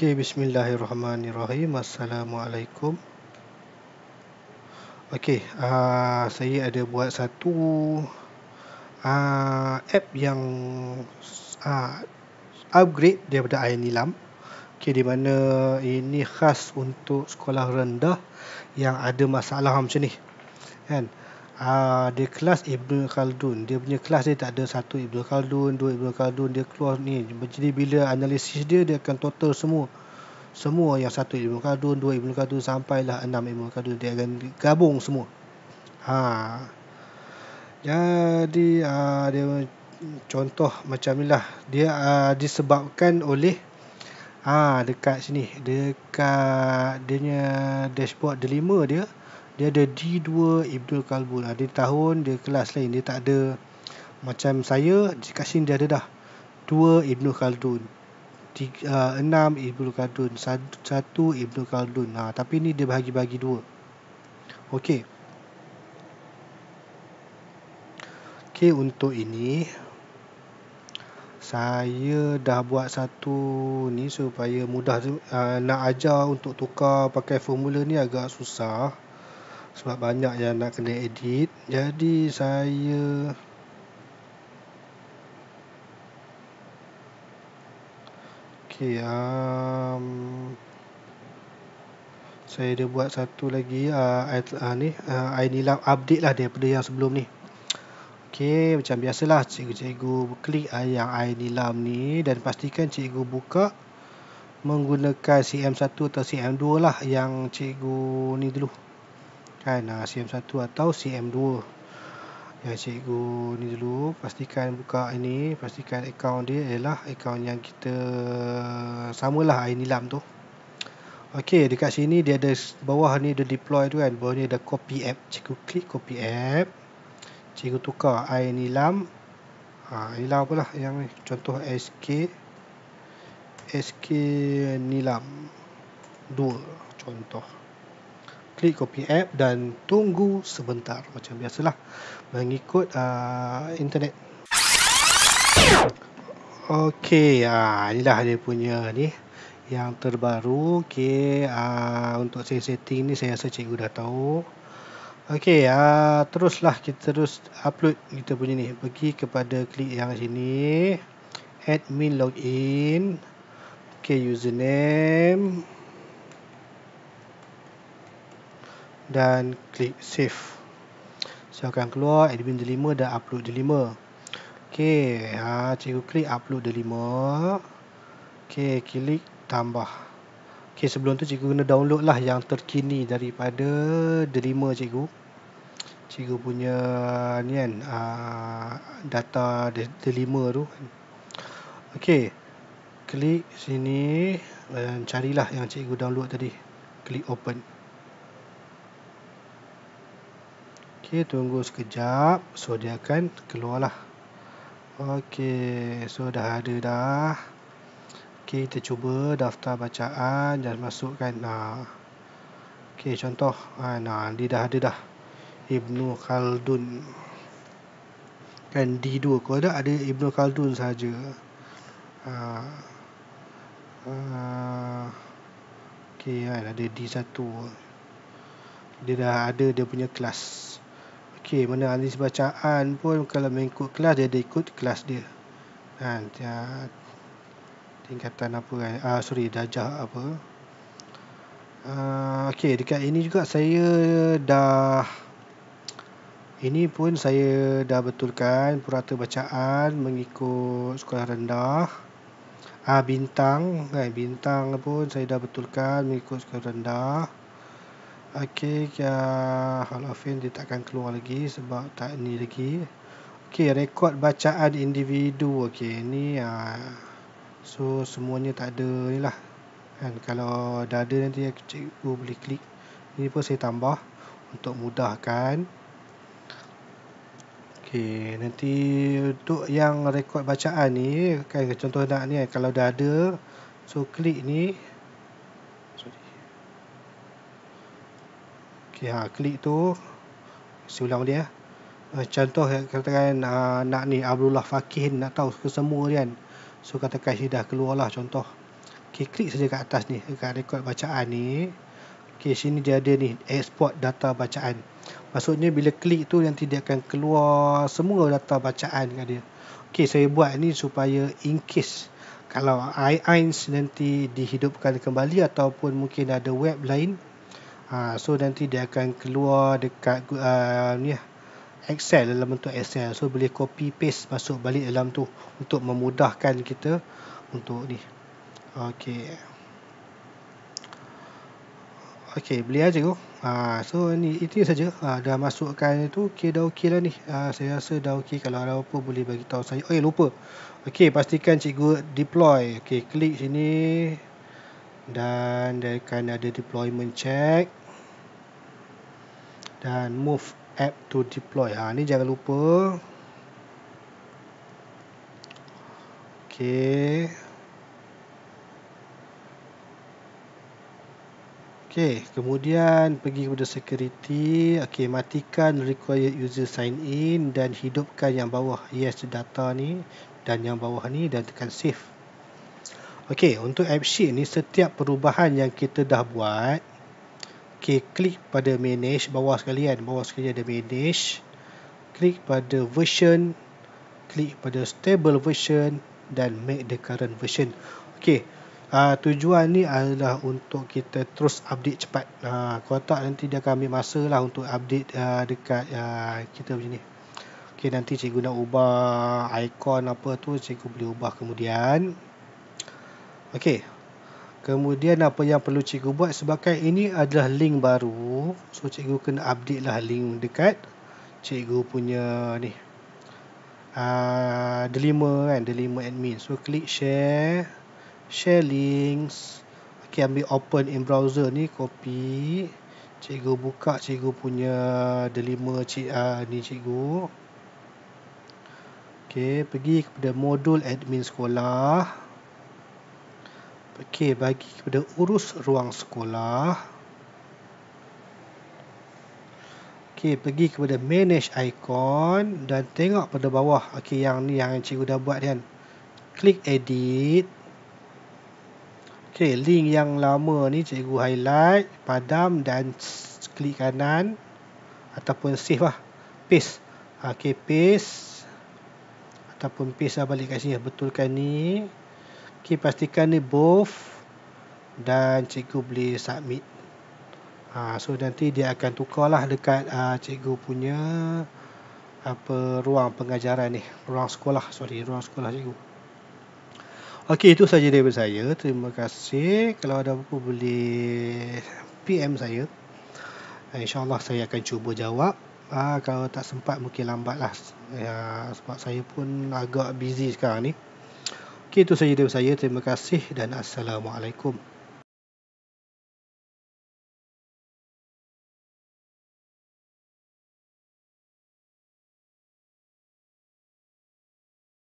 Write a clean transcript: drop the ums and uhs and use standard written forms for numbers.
Okey, bismillahirrahmanirrahim. Assalamualaikum. Okey, saya ada buat satu app yang uh, upgrade daripada air nilam. Okey, di mana ini khas untuk sekolah rendah yang ada masalah macam ni, kan? Dia kelas Ibnu Khaldun. Dia punya kelas dia tak ada satu Ibnu Khaldun, dua Ibnu Khaldun, dia keluar ni. Jadi bila analisis dia akan total semua yang satu Ibnu Khaldun, dua Ibnu Khaldun sampailah 6 Ibnu Khaldun, dia akan gabung semua. Jadi dia contoh macam ni lah. Dia disebabkan oleh dekat sini, dekat dia punya dashboard delima dia ada D2 Ibnu Khaldun. Dia tahun dia kelas lain, dia tak ada macam saya dekat sini. Dia ada dah 2 Ibnu Khaldun, 6 Ibnu Khaldun, 1 Ibnu Khaldun. Tapi ni dia bahagi-bagi 2. Okey, untuk ini saya dah buat satu ni supaya mudah. Nak ajar untuk tukar pakai formula ni agak susah sebab banyak yang nak kena edit. Jadi saya saya dah buat satu lagi air nilam update lah daripada yang sebelum ni. Okey, macam biasalah cikgu klik yang air nilam ni dan pastikan cikgu buka menggunakan CM1 atau CM2 lah yang cikgu ni dulu, kan? CM1 atau CM2 yang cikgu ni dulu. Pastikan buka ini, pastikan akaun dia ialah akaun yang kita samalah air nilam tu. Okey, dekat sini dia ada bawah ni ada deploy tu, kan? Bawah ni ada copy app. Cikgu klik copy app, cikgu tukar air nilam. Nilam apalah yang ni, contoh SK nilam 2 contoh. Klik copy app dan tunggu sebentar macam biasalah mengikut internet. Okey, inilah dia punya ni yang terbaru. Okey, untuk setting ni saya rasa cikgu dah tahu. Okey, teruslah kita terus upload kita punya ni. Pergi kepada klik yang sini, admin login. Okey, username dan klik save. So akan keluar admin delima dan upload delima. Okey, cikgu klik upload delima. Okey, klik tambah. Okey, sebelum tu cikgu kena download lah yang terkini daripada delima cikgu. Cikgu punya ni kan, data delima tu. Okey, klik sini dan carilah yang cikgu download tadi. Klik open. Okey, tunggu sekejap. So dia akan keluar lah. Okey, so dah ada dah. Okey, kita cuba daftar bacaan dan masukkan. Okey, contoh dia dah ada dah Ibnu Khaldun, kan? D2. Kalau ada Ibnu Khaldun saja. Okey, kan? Ada D1. Dia dah ada dia punya kelas. Okey, mana analisis bacaan pun kalau mengikut kelas, dia ada ikut kelas dia, kan? Tingkatan apa, kan? Darjah apa. Okey, dekat ini juga saya dah betulkan purata bacaan mengikut sekolah rendah. Bintang, kan? Bintang pun saya dah betulkan mengikut sekolah rendah. Okey, Halafin dia takkan keluar lagi sebab tak ni lagi. Okey, rekod bacaan individu. Okey, ni so semuanya tak ada ni lah, kan? Kalau dah ada nanti cikgu boleh klik. Ni pun saya tambah untuk mudahkan. Okey, nanti untuk yang rekod bacaan ni, kan, contoh nak ni, kalau dah ada, so klik ni. Okey, klik tu. Saya ulang dia. Contoh katakan nak ni Abdullah Fakih nak tahu kesemua, kan? So katakan sini dah keluar lah contoh. Okey, klik saja kat atas ni, dekat rekod bacaan ni. Okey, sini dia ada ni, export data bacaan. Maksudnya bila klik tu nanti dia akan keluar semua data bacaan kat dia. Okey, saya buat ni supaya in case kalau iAins nanti dihidupkan kembali ataupun mungkin ada web lain, so nanti dia akan keluar dekat ni Excel, dalam bentuk Excel. So boleh copy paste masuk balik dalam tu untuk memudahkan kita untuk ni. Okey, boleh aja tu. So ni itu saja. Dah masukkan itu. Okey, dah okey lah ni. Saya rasa dah okey. Kalau ada apa boleh bagi tahu saya. Lupa. Okey, pastikan cikgu deploy. Okey, klik sini dan dia akan ada deployment check dan move app to deploy. Ni jangan lupa. Okey. Okey, kemudian pergi kepada security. Okey, matikan required user sign in dan hidupkan yang bawah yes data ni dan yang bawah ni dan tekan save. Okey, untuk AppSheet ni setiap perubahan yang kita dah buat, okey, klik pada manage bawah sekali kan. Bawah sekali ada manage. Klik pada version, klik pada stable version dan make the current version. Okey. Tujuan ni adalah untuk kita terus update cepat. Kalau tak nanti dia akan ambil masa lah untuk update dekat kita macam ni. Okey, nanti cikgu nak ubah ikon apa tu, cikgu boleh ubah kemudian. Okey. Kemudian apa yang perlu cikgu buat, sebabkan ini adalah link baru, so cikgu kena update lah link dekat cikgu punya ni. Delima kan, Delima admin. So klik share links. Okey, ambil open in browser ni, copy. Cikgu buka cikgu punya Delima ni cikgu. Okey, pergi kepada modul admin sekolah. Okey, bagi kepada urus ruang sekolah. Okey, pergi kepada manage icon dan tengok pada bawah. Okey, yang ni yang cikgu dah buat kan. Klik edit. Okey, link yang lama ni cikgu highlight, padam dan klik kanan ataupun save lah. Paste. Okey, paste ataupun paste lah balik kat sini. Betulkan ni. Okey, pastikan ni both dan cikgu boleh submit. So nanti dia akan tukar lah dekat cikgu punya ruang pengajaran ni, ruang sekolah cikgu. Okey, itu saja daripada saya. Terima kasih. Kalau ada apa boleh PM saya. InsyaAllah saya akan cuba jawab. Kalau tak sempat mungkin lambat lah. Sebab saya pun agak busy sekarang ni. Okey, itu saja daripada saya. Terima kasih dan Assalamualaikum.